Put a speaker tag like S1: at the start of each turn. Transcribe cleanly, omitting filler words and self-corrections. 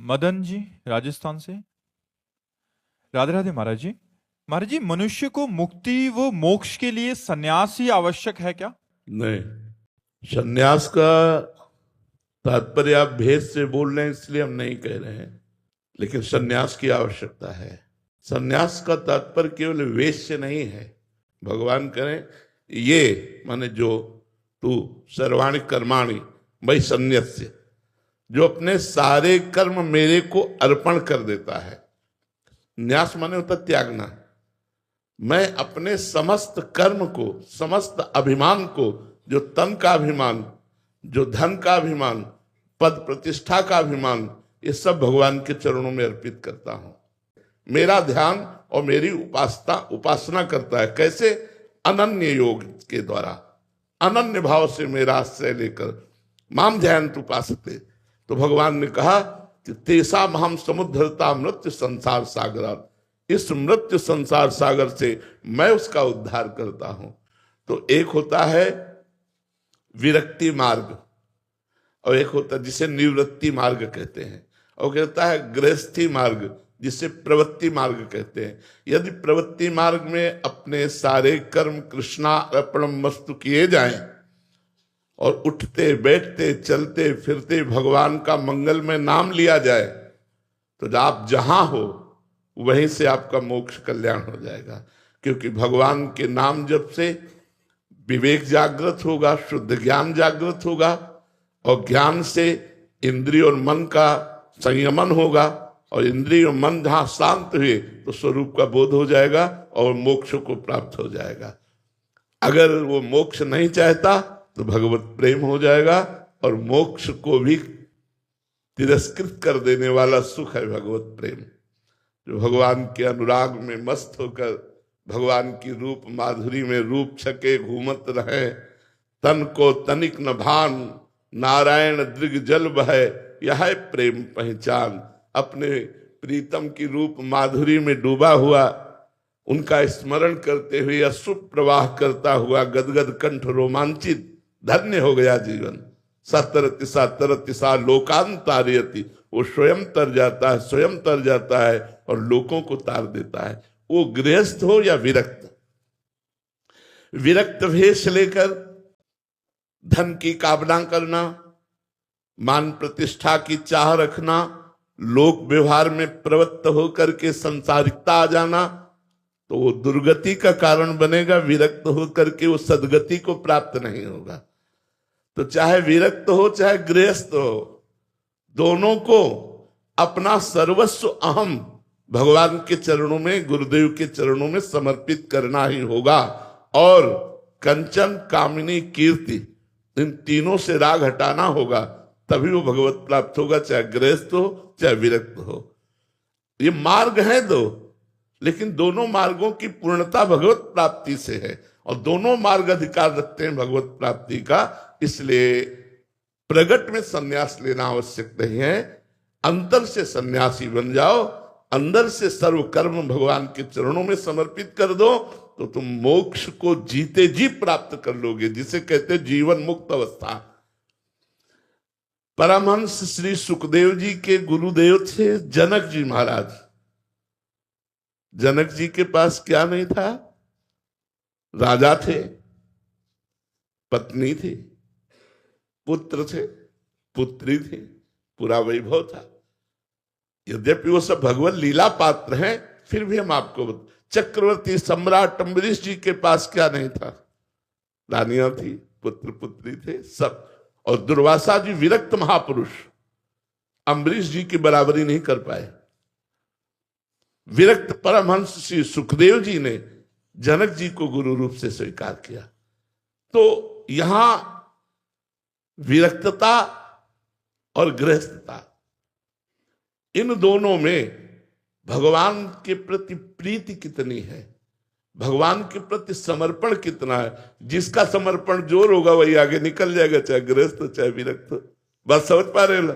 S1: मदन जी राजस्थान से। राधे राधे महाराज जी। महाराज जी, मनुष्य को मुक्ति व मोक्ष के लिए सन्यास ही आवश्यक है क्या?
S2: नहीं, सन्यास का तात्पर्य आप भेद से बोल रहे हैं इसलिए हम नहीं कह रहे हैं, लेकिन सन्यास की आवश्यकता है। सन्यास का तात्पर्य केवल वेश से नहीं है। भगवान करें ये माने जो तू सर्वाणि कर्माणि मयि सन्यस्य, जो अपने सारे कर्म मेरे को अर्पण कर देता है। न्यास माने होता त्यागना। मैं अपने समस्त कर्म को, समस्त अभिमान को, जो तन का अभिमान, जो धन का अभिमान, पद प्रतिष्ठा का अभिमान, ये सब भगवान के चरणों में अर्पित करता हूं। मेरा ध्यान और मेरी उपासना करता है। कैसे? अनन्य योग के द्वारा, अनन्य भाव से मेरा आश्रय लेकर माम ध्यान उपासते। तो भगवान ने कहा कि तेसा महम समुद्धरता मृत्यु संसार सागर, इस मृत्यु संसार सागर से मैं उसका उद्धार करता हूं। तो एक होता है विरक्ति मार्ग और एक होता है जिसे निवृत्ति मार्ग कहते हैं, और कहता है गृहस्थी मार्ग जिसे प्रवृत्ति मार्ग कहते हैं। यदि प्रवृत्ति मार्ग में अपने सारे कर्म कृष्णार्पणम वस्तु किए जाएं और उठते बैठते चलते फिरते भगवान का मंगल में नाम लिया जाए, तो आप जहां हो वहीं से आपका मोक्ष कल्याण हो जाएगा। क्योंकि भगवान के नाम जप से विवेक जागृत होगा, शुद्ध ज्ञान जागृत होगा, और ज्ञान से इंद्रिय और मन का संयमन होगा, और इंद्रिय और मन जहां शांत हुए तो स्वरूप का बोध हो जाएगा और मोक्ष को प्राप्त हो जाएगा। अगर वो मोक्ष नहीं चाहता तो भगवत प्रेम हो जाएगा, और मोक्ष को भी तिरस्कृत कर देने वाला सुख है भगवत प्रेम। जो भगवान के अनुराग में मस्त होकर भगवान की रूप माधुरी में रूप छके घूमत रहे, तन को तनिक न भान, नारायण दृग जल बहे, यह है प्रेम पहचान। अपने प्रीतम की रूप माधुरी में डूबा हुआ, उनका स्मरण करते हुए अश्रु प्रवाह करता हुआ गदगद कंठ रोमांचित, धन्य हो गया जीवन। सतरति सतरति सा लोकांतारयति, वो स्वयं तर जाता है, स्वयं तर जाता है और लोगों को तार देता है। वो गृहस्थ हो या विरक्त, विरक्त भेष लेकर धन की कामना करना, मान प्रतिष्ठा की चाह रखना, लोक व्यवहार में प्रवृत्त होकर के संसारिकता आ जाना, तो वो दुर्गति का कारण बनेगा। विरक्त होकर के वो सदगति को प्राप्त नहीं होगा। तो चाहे विरक्त हो चाहे गृहस्थ हो, दोनों को अपना सर्वस्व अहम भगवान के चरणों में, गुरुदेव के चरणों में समर्पित करना ही होगा। और कंचन कामिनी कीर्ति, इन तीनों से राग हटाना होगा, तभी वो भगवत प्राप्त होगा, चाहे गृहस्थ हो चाहे विरक्त हो। ये मार्ग है दो, लेकिन दोनों मार्गों की पूर्णता भगवत प्राप्ति से है, और दोनों मार्ग अधिकार रखते हैं भगवत प्राप्ति का। इसलिए प्रगट में सन्यास लेना आवश्यक नहीं है, अंतर से सन्यासी बन जाओ, अंदर से सर्व कर्म भगवान के चरणों में समर्पित कर दो, तो तुम मोक्ष को जीते जी प्राप्त कर लोगे, जिसे कहते जीवन मुक्त अवस्था। परमहंस श्री सुखदेव जी के गुरुदेव थे जनक जी महाराज। जनक जी के पास क्या नहीं था? राजा थे, पत्नी थी, पुत्र थे, पुत्री थी, पूरा वैभव था। यद्यपि वो सब भगवत लीला पात्र हैं, फिर भी हम आपको चक्रवर्ती सम्राट अम्बरीश जी के पास क्या नहीं था? रानियां थी, पुत्र पुत्री थे, सब। और दुर्वासा जी विरक्त महापुरुष, अम्बरीश जी की बराबरी नहीं कर पाए। विरक्त परमहंस श्री सुखदेव जी ने जनक जी को गुरु रूप से स्वीकार किया। तो यहां विरक्तता और गृहस्थता, इन दोनों में भगवान के प्रति प्रीति कितनी है, भगवान के प्रति समर्पण कितना है। जिसका समर्पण जोर होगा वही आगे निकल जाएगा, चाहे गृहस्थ चाहे विरक्त। बस समझ पा रहे हो?